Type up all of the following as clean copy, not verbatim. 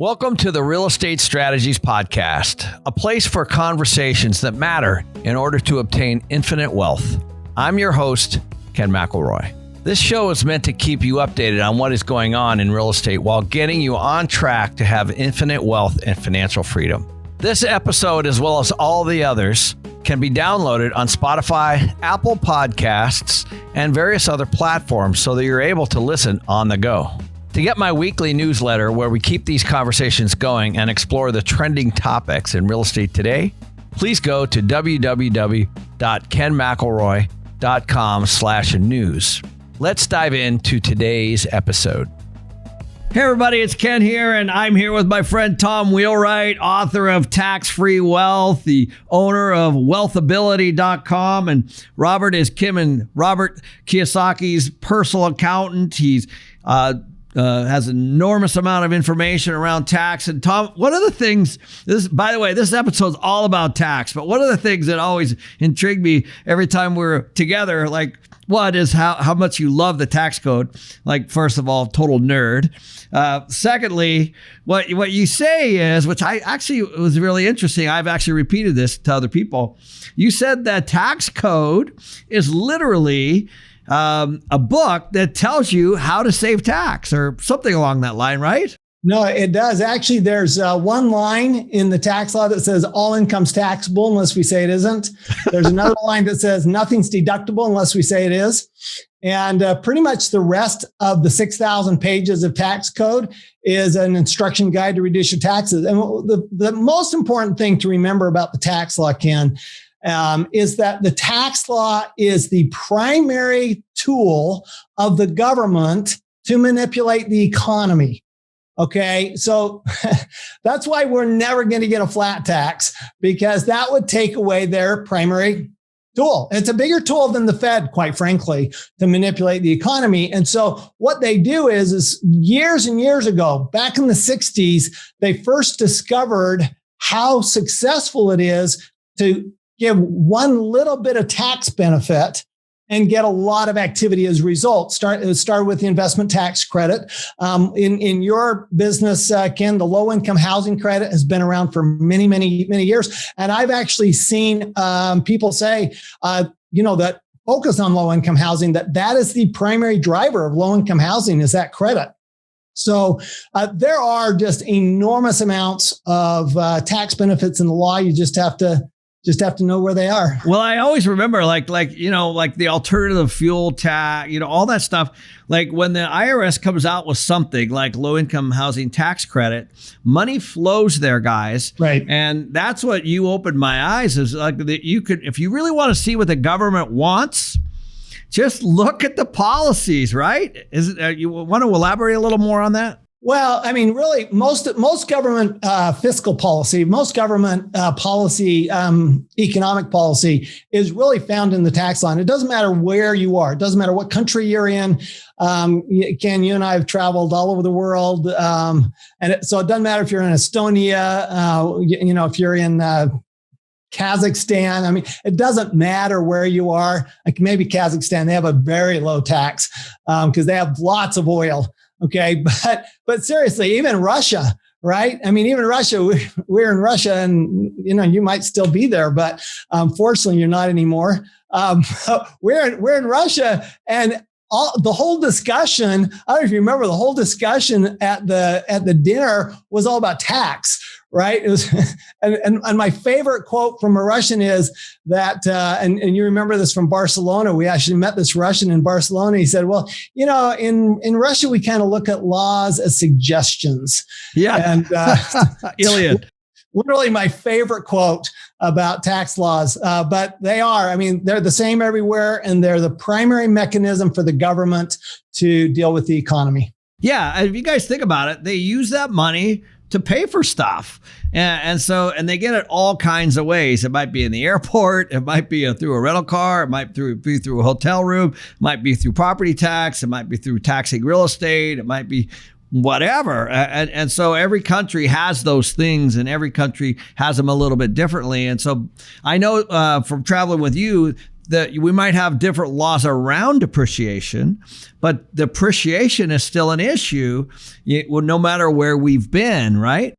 Welcome to the Real Estate Strategies Podcast, a place for conversations that matter in order to obtain infinite wealth. I'm your host, Ken McElroy. This show is meant to keep you updated on what is going on in real estate while getting you on track to have infinite wealth and financial freedom. This episode, as well as all the others, can be downloaded on Spotify, Apple Podcasts, and various other platforms so that you're able to listen on the go. To get my weekly newsletter where we keep these conversations going and explore the trending topics in real estate today, please go to www.kenmcelroy.com/news. Let's dive into today's episode. Hey everybody, it's Ken here, and I'm here with my friend Tom Wheelwright, author of Tax-Free Wealth, the owner of wealthability.com, and Robert Kiyosaki's personal accountant. He's has an enormous amount of information around tax. And Tom, one of the things, by the way, this episode's all about tax, but one of the things that always intrigued me every time we're together, like, one is how much you love the tax code. Like, first of all, total nerd. Secondly, what you say is, which I actually was really interesting. I've actually repeated this to other people. You said that tax code is literally a book that tells you how to save tax or something along that line, right? No, it does. Actually, there's one line in the tax law that says all income's taxable unless we say it isn't. There's another line that says nothing's deductible unless we say it is. And pretty much the rest of the 6,000 pages of tax code is an instruction guide to reduce your taxes. And the most important thing to remember about the tax law, Ken, is that the tax law is the primary tool of the government to manipulate the economy. Okay, so that's why we're never going to get a flat tax, because that would take away their primary tool. It's a bigger tool than the Fed, quite frankly, to manipulate the economy. And so what they do is years and years ago, back in the 60s, they first discovered how successful it is to give one little bit of tax benefit and get a lot of activity as a result. It started with the investment tax credit. In your business, Ken, the low income housing credit has been around for many, many, many years. And I've actually seen people say, that focus on low income housing, that is the primary driver of low income housing is that credit. So there are just enormous amounts of tax benefits in the law. You just have to know where they are. Well, I always remember like the alternative fuel tax, all that stuff. Like when the IRS comes out with something like low income housing tax credit, money flows there, guys. Right. And that's what you opened my eyes is like that you could, if you really want to see what the government wants, just look at the policies, right? You want to elaborate a little more on that? Well, I mean, really, most government fiscal policy, most government policy, economic policy is really found in the tax line. It doesn't matter where you are. It doesn't matter what country you're in. Ken, you and I have traveled all over the world. So it doesn't matter if you're in Estonia, if you're in Kazakhstan. I mean, it doesn't matter where you are. Like maybe Kazakhstan, they have a very low tax because they have lots of oil. Okay, but seriously, even Russia, right? I mean, even Russia, we're in Russia, and you might still be there, but fortunately, you're not anymore. We're in Russia, and the whole discussion. I don't know if you remember, the whole discussion at the dinner was all about tax. Right. It was, and my favorite quote from a Russian is that, and you remember this from Barcelona. We actually met this Russian in Barcelona. He said, well, in Russia, we kind of look at laws as suggestions. Yeah. And Iliad. Literally my favorite quote about tax laws. But they are, I mean, they're the same everywhere, and they're the primary mechanism for the government to deal with the economy. Yeah. And if you guys think about it, they use that money to pay for stuff. And they get it all kinds of ways. It might be in the airport. It might be through a rental car. It might be through a hotel room. It might be through property tax. It might be through taxing real estate. It might be whatever. And so every country has those things, and every country has them a little bit differently. And so I know from traveling with you that we might have different laws around depreciation, but depreciation is still an issue, no matter where we've been, right?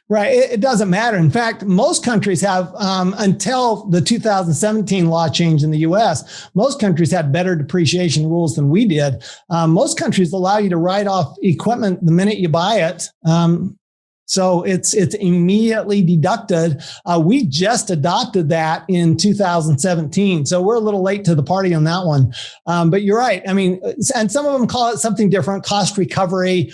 Right. It doesn't matter. In fact, most countries have, until the 2017 law change in the US, most countries had better depreciation rules than we did. Most countries allow you to write off equipment the minute you buy it. So it's immediately deducted. We just adopted that in 2017. So we're a little late to the party on that one. But you're right. I mean, and some of them call it something different, cost recovery,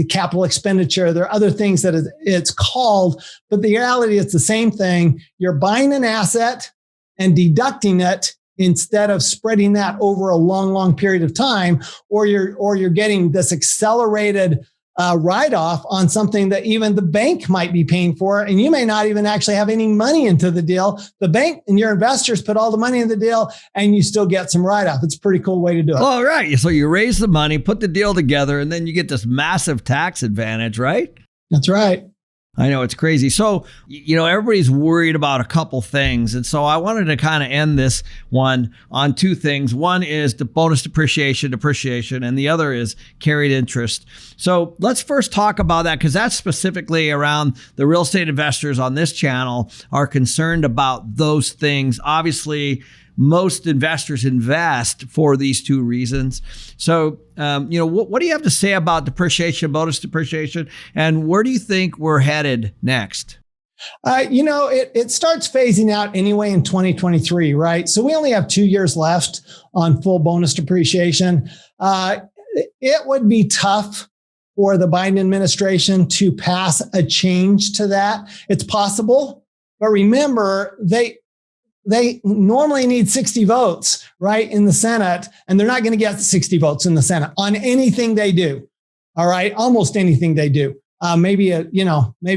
capital expenditure. There are other things that it's called, but the reality is the same thing. You're buying an asset and deducting it instead of spreading that over a long, long period of time, or you're getting this accelerated write-off on something that even the bank might be paying for, and you may not even actually have any money into the deal. The bank and your investors put all the money in the deal, and you still get some write-off. It's a pretty cool way to do it. All right. So you raise the money, put the deal together, and then you get this massive tax advantage, right? That's right. I know, it's crazy. So, everybody's worried about a couple things. And so I wanted to kind of end this one on two things. One is the bonus depreciation, and the other is carried interest. So let's first talk about that, because that's specifically around the real estate investors on this channel are concerned about those things. Obviously, most investors invest for these two reasons. So, what do you have to say about depreciation, bonus depreciation, and where do you think we're headed next? It starts phasing out anyway in 2023, right? So we only have 2 years left on full bonus depreciation. It would be tough for the Biden administration to pass a change to that. It's possible, but remember, they normally need 60 votes, right, in the Senate, and they're not going to get 60 votes in the Senate on anything they do. All right, almost anything they do. Maybe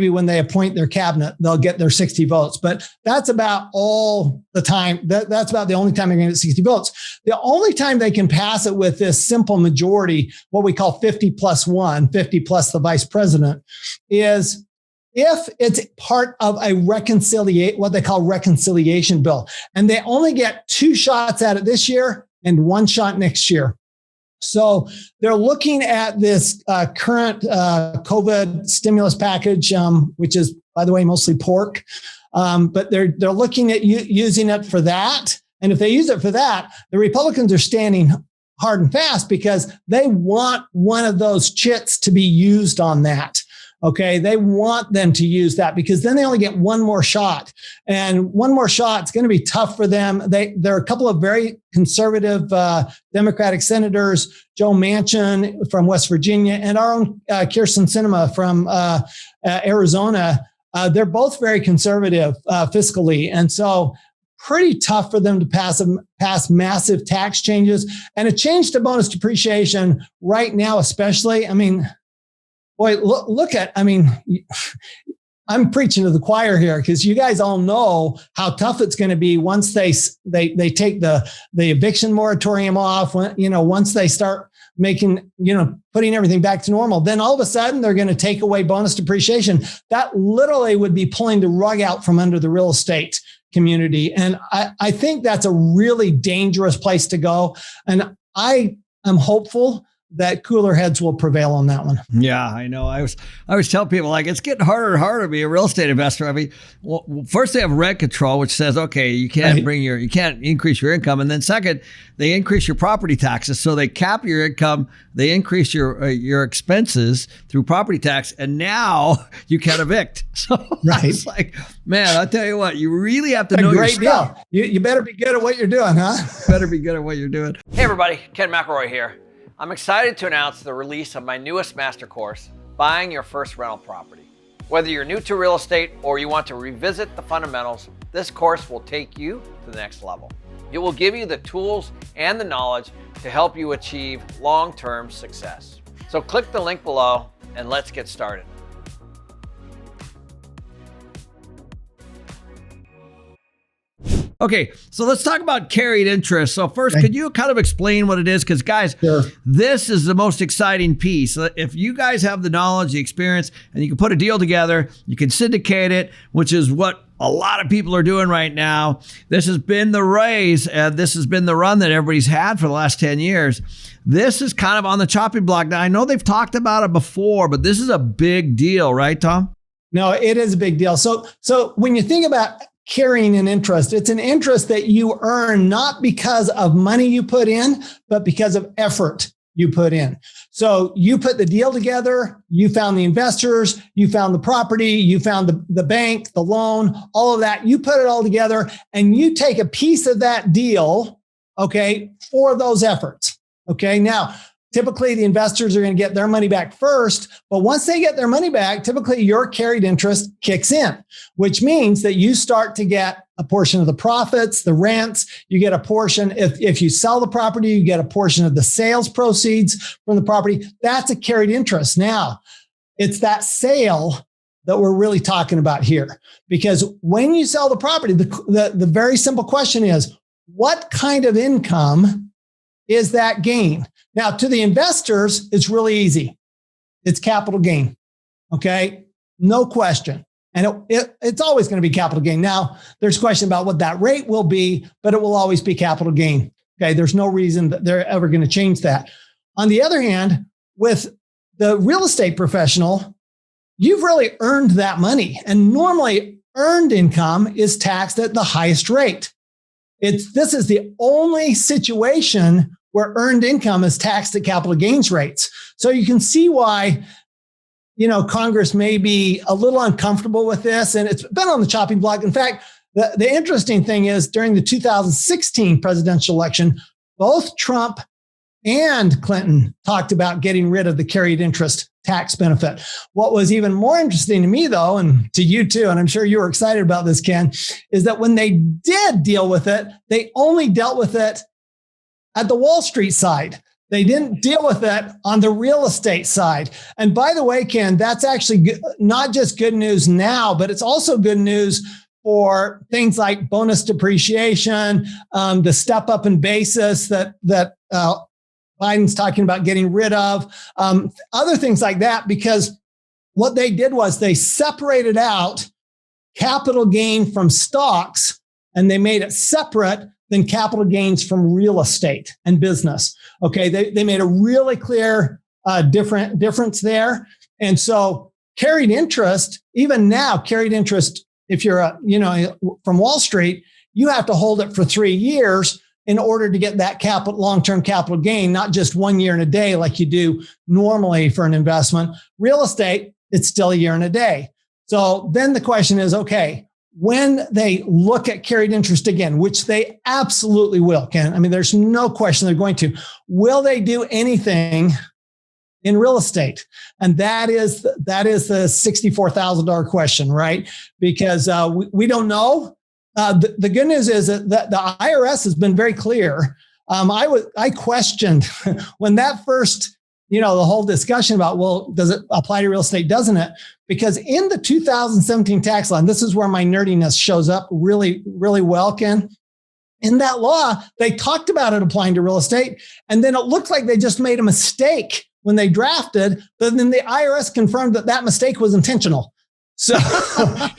when they appoint their cabinet, they'll get their 60 votes, but that's about all the time. That's about the only time they're going to get 60 votes. The only time they can pass it with this simple majority, what we call 50+1, 50 plus the vice president, is if it's part of a what they call reconciliation bill, and they only get 2 shots at it this year and 1 shot next year. So they're looking at this current COVID stimulus package, which is, by the way, mostly pork. But they're looking at using it for that. And if they use it for that, the Republicans are standing hard and fast because they want one of those chits to be used on that. Okay, they want them to use that because then they only get 1 more shot, and 1 more shot is going to be tough for them. There are a couple of very conservative Democratic senators, Joe Manchin from West Virginia, and our own Kirsten Sinema from Arizona. They're both very conservative fiscally, and so pretty tough for them to pass massive tax changes, and a change to bonus depreciation right now, especially. I mean. Boy, I'm preaching to the choir here because you guys all know how tough it's going to be once they take the eviction moratorium off. Once they start putting everything back to normal, then all of a sudden they're going to take away bonus depreciation. That literally would be pulling the rug out from under the real estate community. And I think that's a really dangerous place to go. And I am hopeful that cooler heads will prevail on that one. Yeah, I know. I always tell people, it's getting harder and harder to be a real estate investor. I mean, first they have rent control, which says, okay, you can't you can't increase your income. And then second, they increase your property taxes. So they cap your income, they increase your expenses through property tax, and now you can't evict. So it's like, man, I'll tell you what, you really have to know your stuff. You better be good at what you're doing, huh? Better be good at what you're doing. Hey everybody, Ken McElroy here. I'm excited to announce the release of my newest master course, Buying Your First Rental Property. Whether you're new to real estate or you want to revisit the fundamentals, this course will take you to the next level. It will give you the tools and the knowledge to help you achieve long-term success. So click the link below and let's get started. Okay, so let's talk about carried interest. So first, could you kind of explain what it is? Because guys, This is the most exciting piece. If you guys have the knowledge, the experience, and you can put a deal together, you can syndicate it, which is what a lot of people are doing right now. This has been the raise. This has been the run that everybody's had for the last 10 years. This is kind of on the chopping block. Now, I know they've talked about it before, but this is a big deal, right, Tom? No, it is a big deal. So when you think about carrying an interest, it's an interest that you earn not because of money you put in, but because of effort you put in. So you put the deal together, you found the investors, you found the property, you found the bank, the loan, all of that. You put it all together and you take a piece of that deal, okay, for those efforts. Okay. Now, typically the investors are going to get their money back first, but once they get their money back, typically your carried interest kicks in, which means that you start to get a portion of the profits, the rents, you get a portion. If you sell the property, you get a portion of the sales proceeds from the property. That's a carried interest. Now, it's that sale that we're really talking about here, because when you sell the property, the very simple question is, what kind of income is that gain? Now, to the investors, it's really easy. It's capital gain. Okay. No question. And it's always going to be capital gain. Now, there's a question about what that rate will be, but it will always be capital gain. Okay. There's no reason that they're ever going to change that. On the other hand, with the real estate professional, you've really earned that money. And normally earned income is taxed at the highest rate. This is the only situation where earned income is taxed at capital gains rates. So you can see why, Congress may be a little uncomfortable with this, and it's been on the chopping block. In fact, the interesting thing is during the 2016 presidential election, both Trump and Clinton talked about getting rid of the carried interest tax benefit. What was even more interesting to me, though, and to you too, and I'm sure you were excited about this, Ken, is that when they did deal with it, they only dealt with it at the Wall Street side. They didn't deal with it on the real estate side. And by the way, Ken, that's actually not just good news now, but it's also good news for things like bonus depreciation, the step up in basis that Biden's talking about getting rid of, other things like that, because what they did was they separated out capital gain from stocks and they made it separate than capital gains from real estate and business. Okay, they made a really clear difference there. And so carried interest, even now, carried interest, if you're from Wall Street, you have to hold it for 3 years in order to get that long-term capital gain, not just 1 year and a day like you do normally for an investment. Real estate, it's still a year and a day. So then the question is, okay, when they look at carried interest again, which they absolutely will, Ken, I mean, there's no question they're going to, will they do anything in real estate? And that is the $64,000 question, right? Because we don't know. The good news is that the IRS has been very clear. I questioned when that first, the whole discussion about, well, does it apply to real estate? Doesn't it? Because in the 2017 tax law, and this is where my nerdiness shows up really, really well, Ken. In that law, they talked about it applying to real estate. And then it looked like they just made a mistake when they drafted, but then the IRS confirmed that mistake was intentional. So the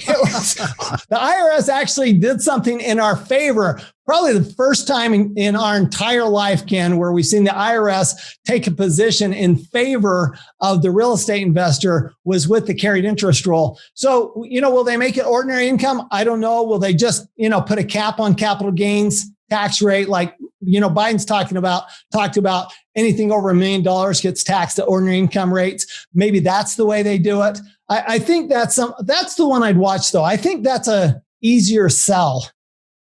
IRS actually did something in our favor, probably the first time in our entire life, Ken, where we've seen the IRS take a position in favor of the real estate investor was with the carried interest rule. So, will they make it ordinary income? I don't know. Will they just, put a cap on capital gains tax rate like, Biden's talked about anything over $1 million gets taxed at ordinary income rates. Maybe that's the way they do it. I think that's the one I'd watch, though. I think that's a easier sell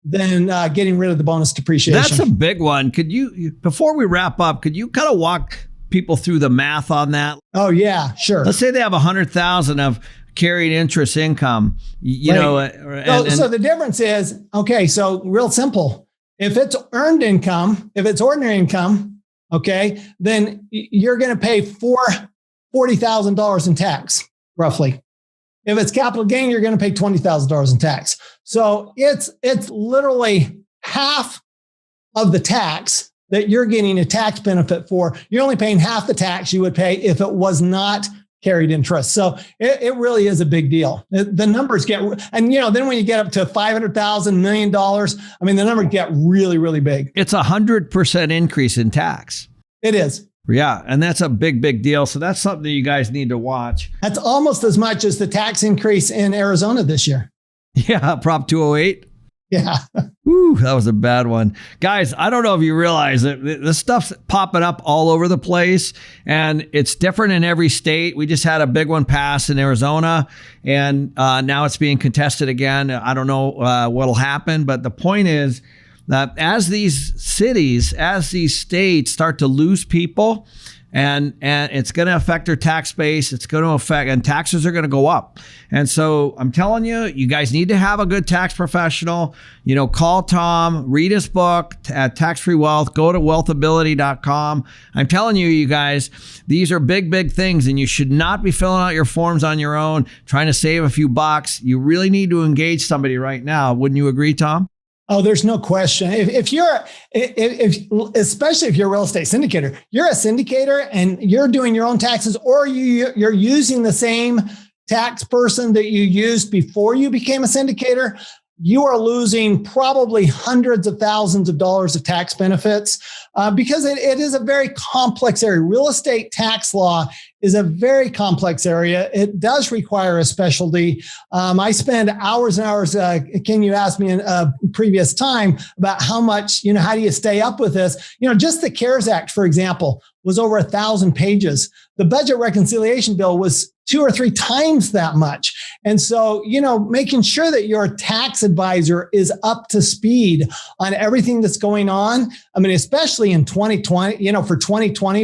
than getting rid of the bonus depreciation. That's a big one. Could you, before we wrap up, could you kind of walk people through the math on that? Oh, yeah, sure. Let's say they have 100,000 of carried interest income, So the difference is, okay, so real simple. If it's earned income, if it's ordinary income, okay, then you're going to pay $40,000 in tax, roughly. If it's capital gain, you're going to pay $20,000 in tax. So it's literally half of the tax that you're getting a tax benefit for. You're only paying half the tax you would pay if it was not carried interest. So it really is a big deal. The numbers get, and then when you get up to $500,000, $1 million, the numbers get really, really big. It's 100% increase in tax. It is. Yeah. And that's a big, big deal. So that's something that you guys need to watch. That's almost as much as the tax increase in Arizona this year. Yeah. Prop 208. Yeah. Woo, that was a bad one. Guys, I don't know if you realize that this stuff's popping up all over the place and it's different in every state. We just had a big one pass in Arizona and now it's being contested again. I don't know what'll happen, but the point is that as these cities, as these states start to lose people, and it's going to affect their tax base. It's going to affect, and taxes are going to go up. And so I'm telling you, you guys need to have a good tax professional. Call Tom, read his book at Tax Free Wealth. Go to wealthability.com. I'm telling you, you guys, these are big, big things, and you should not be filling out your forms on your own, trying to save a few bucks. You really need to engage somebody right now. Wouldn't you agree, Tom? Oh, there's no question. Especially if you're a real estate syndicator, you're a syndicator and you're doing your own taxes, or you're using the same tax person that you used before you became a syndicator, you are losing probably hundreds of thousands of dollars of tax benefits because it is a very complex area. Real estate tax law is a very complex area. It does require a specialty. I spend hours and hours. Ken, you asked me in a previous time about how much, how do you stay up with this? Just the CARES Act, for example, was over 1,000 pages. The budget reconciliation bill was 2 or 3 times that much. And so, making sure that your tax advisor is up to speed on everything that's going on. Especially in 2020, for 2020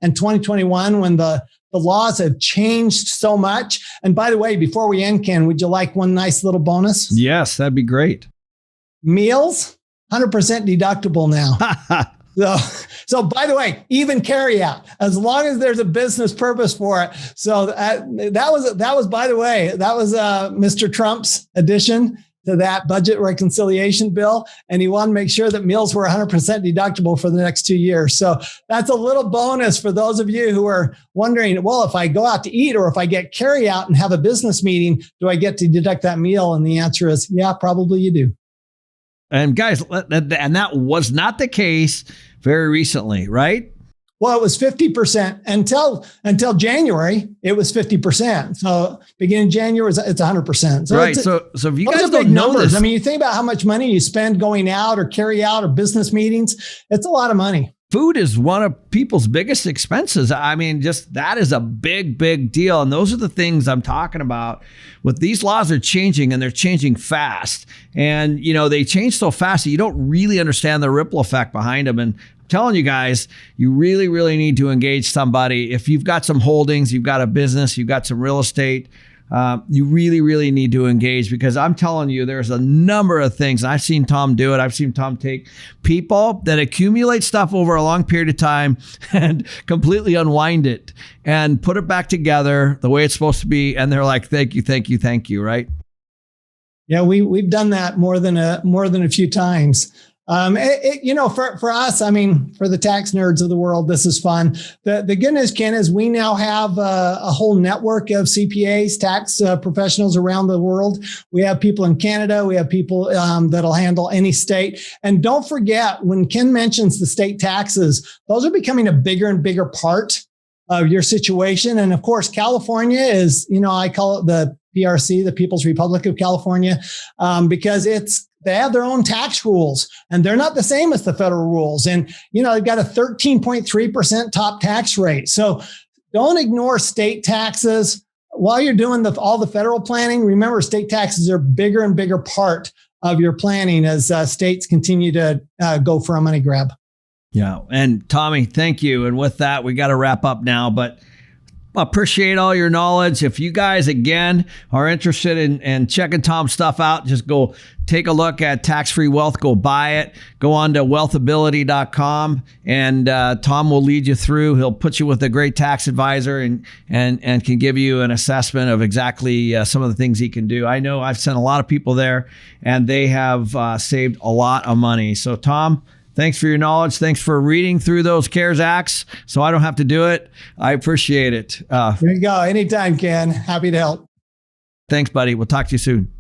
and 2021, when the laws have changed so much. And by the way, before we end, Ken, would you like one nice little bonus? Yes, that'd be great. Meals, 100% deductible now. So by the way, even carry out, as long as there's a business purpose for it. So that was by the way, that was Mr. Trump's addition to that budget reconciliation bill. And he wanted to make sure that meals were 100% deductible for the next 2 years. So that's a little bonus for those of you who are wondering, well, if I go out to eat or if I get carry out and have a business meeting, do I get to deduct that meal? And the answer is, yeah, probably you do. And guys, and that was not the case very recently, right? Well, it was 50% until January. It was 50%. So beginning January, it's 100%. So right. So if you guys don't know numbers. this, you think about how much money you spend going out or carry out or business meetings. It's a lot of money. Food is one of people's biggest expenses. Just that is a big, big deal. And those are the things I'm talking about. With these laws are changing and they're changing fast. And, they change so fast that you don't really understand the ripple effect behind them. And I'm telling you guys, you really, really need to engage somebody. If you've got some holdings, you've got a business, you've got some real estate, you really, really need to engage, because I'm telling you, there's a number of things. I've seen Tom do it. I've seen Tom take people that accumulate stuff over a long period of time and completely unwind it and put it back together the way it's supposed to be. And they're like, thank you, thank you, thank you. Right? Yeah, we've done that more than a few times. For us, for the tax nerds of the world, this is fun. The good news, Ken, is we now have a whole network of CPAs, tax professionals around the world. We have people in Canada. We have people that'll handle any state. And don't forget, when Ken mentions the state taxes, those are becoming a bigger and bigger part of your situation. And of course, California is, I call it the PRC, the People's Republic of California, because they have their own tax rules and they're not the same as the federal rules. And, they've got a 13.3% top tax rate. So don't ignore state taxes while you're doing all the federal planning. Remember, state taxes are a bigger and bigger part of your planning as states continue to go for a money grab. Yeah. And Tommy, thank you. And with that, we got to wrap up now, but appreciate all your knowledge. If you guys, again, are interested in checking Tom's stuff out, just go take a look at Tax Free Wealth. Go buy it. Go on to wealthability.com and Tom will lead you through. He'll put you with a great tax advisor and can give you an assessment of exactly some of the things he can do. I know I've sent a lot of people there and they have saved a lot of money. So Tom, Thanks for your knowledge. Thanks for reading through those CARES Acts so I don't have to do it. I appreciate it. There you go. Anytime, Ken. Happy to help. Thanks, buddy. We'll talk to you soon.